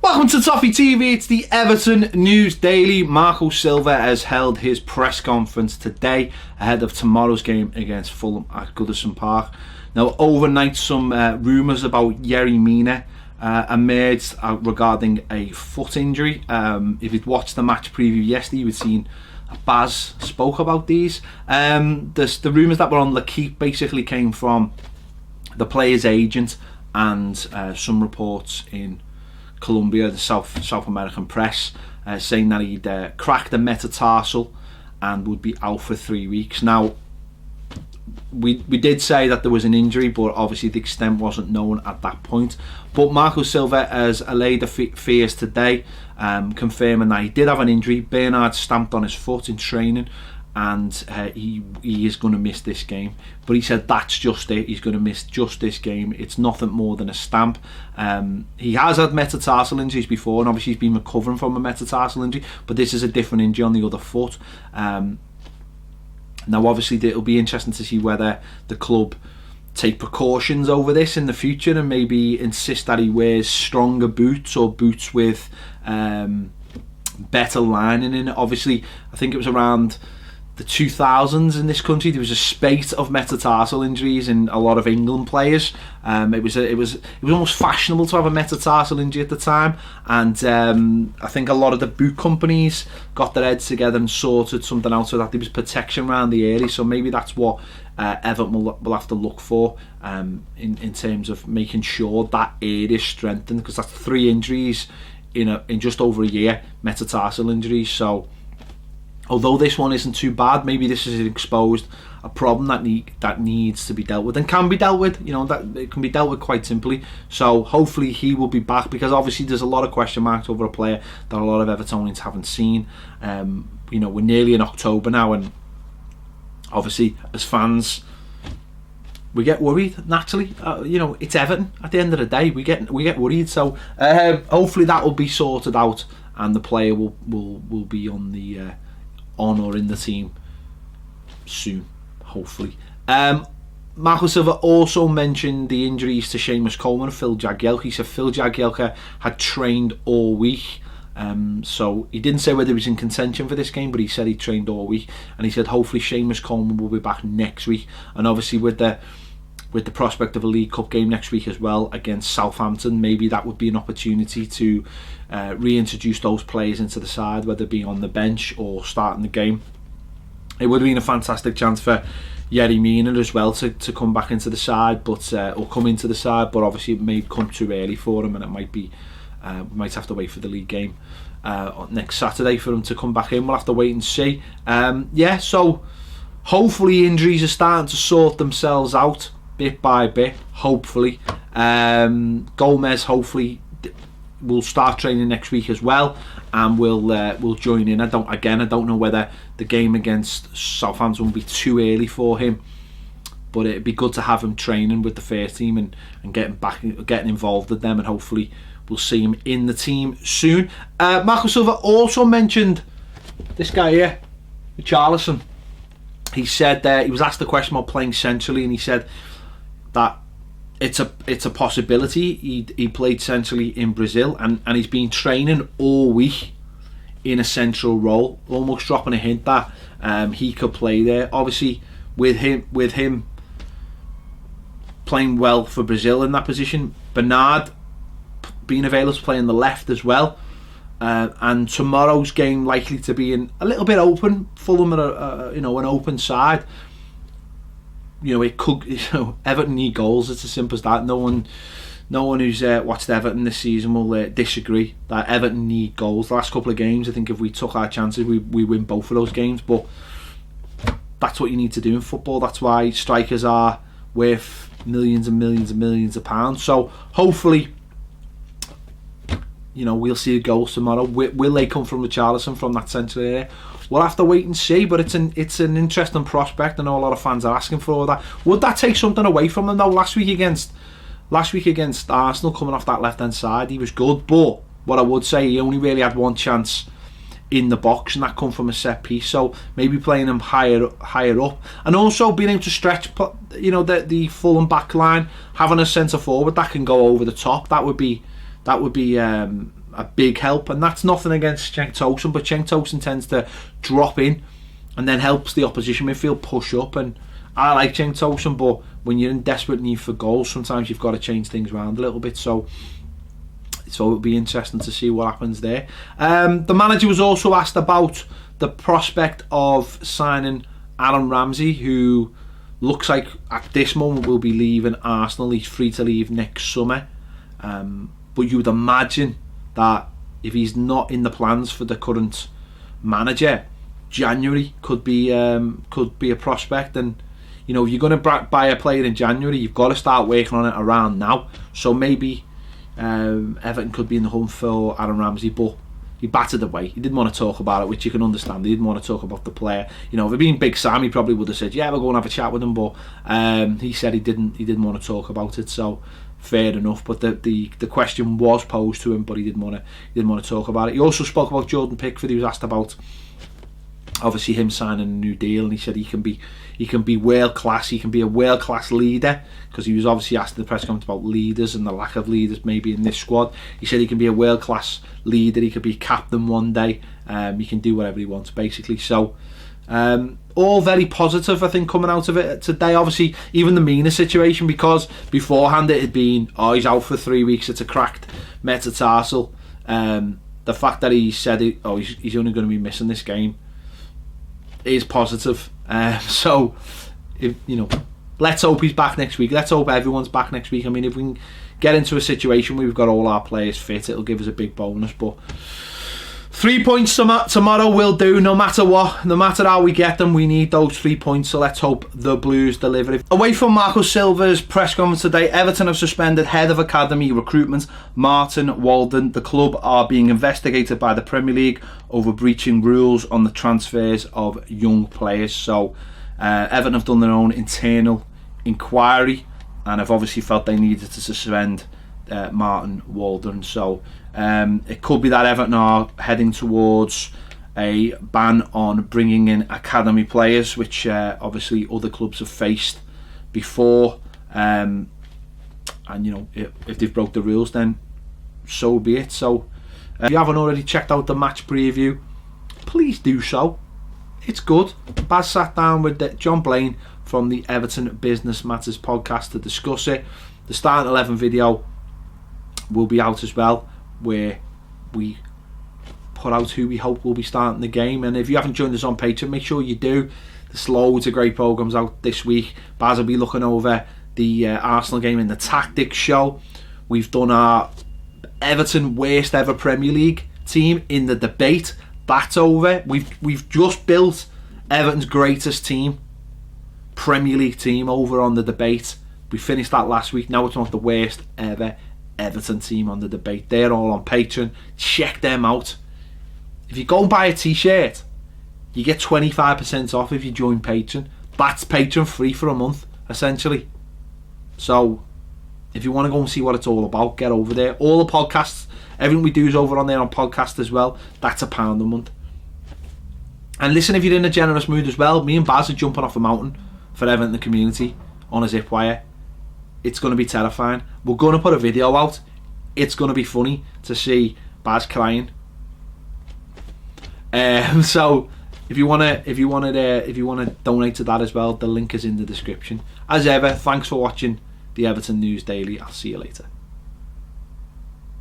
Welcome to Toffee TV. It's the Everton News Daily. Marco Silva has held his press conference today ahead of tomorrow's game against Fulham at Goodison Park. Now, overnight, some rumours about Mina emerged regarding a foot injury. If you'd watched the match preview yesterday, you would have seen Baz spoke about these. The rumours that were on L'Equipe basically came from the player's agent and some reports in Colombia, the South American press, saying that he'd cracked a metatarsal and would be out for 3 weeks. Now, we did say that there was an injury, but obviously the extent wasn't known at that point. But Marco Silva has allayed the fears today, confirming that he did have an injury. Bernard stamped on his foot in training, and he is going to miss this game. But he said that's just it, he's going to miss just this game. It's nothing more than a stamp. He has had metatarsal injuries before, and obviously he's been recovering from a metatarsal injury, but this is a different injury on the other foot. Now obviously it'll be interesting to see whether the club take precautions over this in the future and maybe insist that he wears stronger boots or boots with better lining in it. Obviously, I think it was around the 2000s in this country there was a spate of metatarsal injuries in a lot of England players. It was almost fashionable to have a metatarsal injury at the time, and I think a lot of the boot companies got their heads together and sorted something out so that there was protection around the area. So maybe that's what Everton will have to look for in terms of making sure that area is strengthened, because that's 3 injuries in just over a year, metatarsal injuries. So although this one isn't too bad, maybe this is exposed a problem that needs to be dealt with and can be dealt with. You know, that it can be dealt with quite simply. So hopefully he will be back, because obviously there's a lot of question marks over a player that a lot of Evertonians haven't seen. You know, we're nearly in October now, and obviously as fans we get worried naturally. You know, it's Everton at the end of the day. We get worried. So hopefully that will be sorted out, and the player will be on the on or in the team soon, hopefully. Marco Silva also mentioned the injuries to Seamus Coleman and Phil Jagielka. He said Phil Jagielka had trained all week, so he didn't say whether he was in contention for this game, but he said he trained all week, and he said hopefully Seamus Coleman will be back next week. And obviously with the prospect of a League Cup game next week as well against Southampton, maybe that would be an opportunity to reintroduce those players into the side, whether it be on the bench or starting the game. It would have been a fantastic chance for Mina as well to come back into the side, but or come into the side, but obviously it may come too early for him, and it might be we might have to wait for the league game next Saturday for him to come back in. We'll have to wait and see. So hopefully injuries are starting to sort themselves out bit by bit, hopefully. Gomez hopefully will start training next week as well, and we'll join in. I don't know whether the game against Southampton will be too early for him, but it'd be good to have him training with the first team and getting involved with them, and hopefully we'll see him in the team soon. Marco Silva also mentioned this guy here, Richarlison. He said he was asked the question about playing centrally, and he said that it's a possibility. He played centrally in Brazil, and he's been training all week in a central role, almost dropping a hint that he could play there. Obviously with him playing well for Brazil in that position, Bernard being available to play on the left as well, and tomorrow's game likely to be a little bit open. Fulham are an open side. You know, it could. Everton need goals. It's as simple as that. No one who's watched Everton this season will disagree that Everton need goals. The last couple of games, I think if we took our chances, we win both of those games. But that's what you need to do in football. That's why strikers are worth millions and millions and millions of pounds. So hopefully, you know, we'll see goals tomorrow. Will they come from Richarlison from that central area? We'll have to wait and see, but it's an interesting prospect. I know a lot of fans are asking for all that. Would that take something away from them though? Last week against Arsenal, coming off that left hand side, he was good, but what I would say, he only really had one chance in the box, and that come from a set piece. So maybe playing him higher up, and also being able to stretch, you know, the Fulham back line, having a centre forward that can go over the top. That would be a a big help, and that's nothing against Cenk Tosun, but Cenk Tosun tends to drop in and then helps the opposition midfield push up. And I like Cenk Tosun, but when you're in desperate need for goals, sometimes you've got to change things around a little bit. So it'll be interesting to see what happens there. The manager was also asked about the prospect of signing Aaron Ramsey, who looks like at this moment will be leaving Arsenal. He's free to leave next summer. But you would imagine that if he's not in the plans for the current manager, January could be a prospect. And you know, if you're going to buy a player in January, you've got to start working on it around now. So maybe Everton could be in the hunt for Aaron Ramsey, but he battered away. He didn't want to talk about it, which you can understand. He didn't want to talk about the player. You know, if it been Big Sam, he probably would have said, "Yeah, we'll go and have a chat with him." But he said he didn't want to talk about it. So fair enough. But the question was posed to him, but he didn't want to talk about it. He also spoke about Jordan Pickford. He was asked about obviously him signing a new deal, and he said he can be world class. He can be a world class leader, because he was obviously asked in the press conference about leaders and the lack of leaders maybe in this squad. He said he can be a world class leader. He could be captain one day. He can do whatever he wants basically. So all very positive, I think, coming out of it today. Obviously, even the Mina situation, because beforehand it had been, he's out for 3 weeks. It's a cracked metatarsal. The fact that he said he's only going to be missing this game is positive. So, let's hope he's back next week. Let's hope everyone's back next week. I mean, if we can get into a situation where we've got all our players fit, it'll give us a big bonus. But 3 points tomorrow will do, no matter what. No matter how we get them, we need those 3 points. So let's hope the Blues deliver. Away from Marco Silva's press conference today, Everton have suspended head of academy recruitment Martin Walden. The club are being investigated by the Premier League over breaching rules on the transfers of young players. So Everton have done their own internal inquiry and have obviously felt they needed to suspend Martin Walden. So it could be that Everton are heading towards a ban on bringing in academy players, which obviously other clubs have faced before. And if they've broke the rules, then so be it. So if you haven't already checked out the match preview, please do so. It's good. Baz sat down with John Blaine from the Everton Business Matters podcast to discuss it. The starting 11 video will be out as well, where we put out who we hope will be starting the game. And if you haven't joined us on Patreon, make sure you do. There's loads of great programmes out this week. Baz will be looking over the Arsenal game in the Tactics show. We've done our Everton worst ever Premier League team in the debate. That's over. We've just built Everton's greatest team, Premier League team, over on the debate. We finished that last week. Now it's not the worst ever Everton team on the debate. They're all on Patreon. Check them out. If you go and buy a t-shirt, you get 25% off if you join Patreon. That's Patreon free for a month, essentially. So if you want to go and see what it's all about, get over there. All the podcasts, everything we do is over on there on podcast as well. That's £1 a month. And listen, if you're in a generous mood as well, me and Baz are jumping off a mountain for Everton the community on a zip wire. It's going to be terrifying. We're going to put a video out. It's going to be funny to see Baz crying. So if you want to donate to that as well, the link is in the description. As ever, thanks for watching the Everton News Daily. I'll see you later.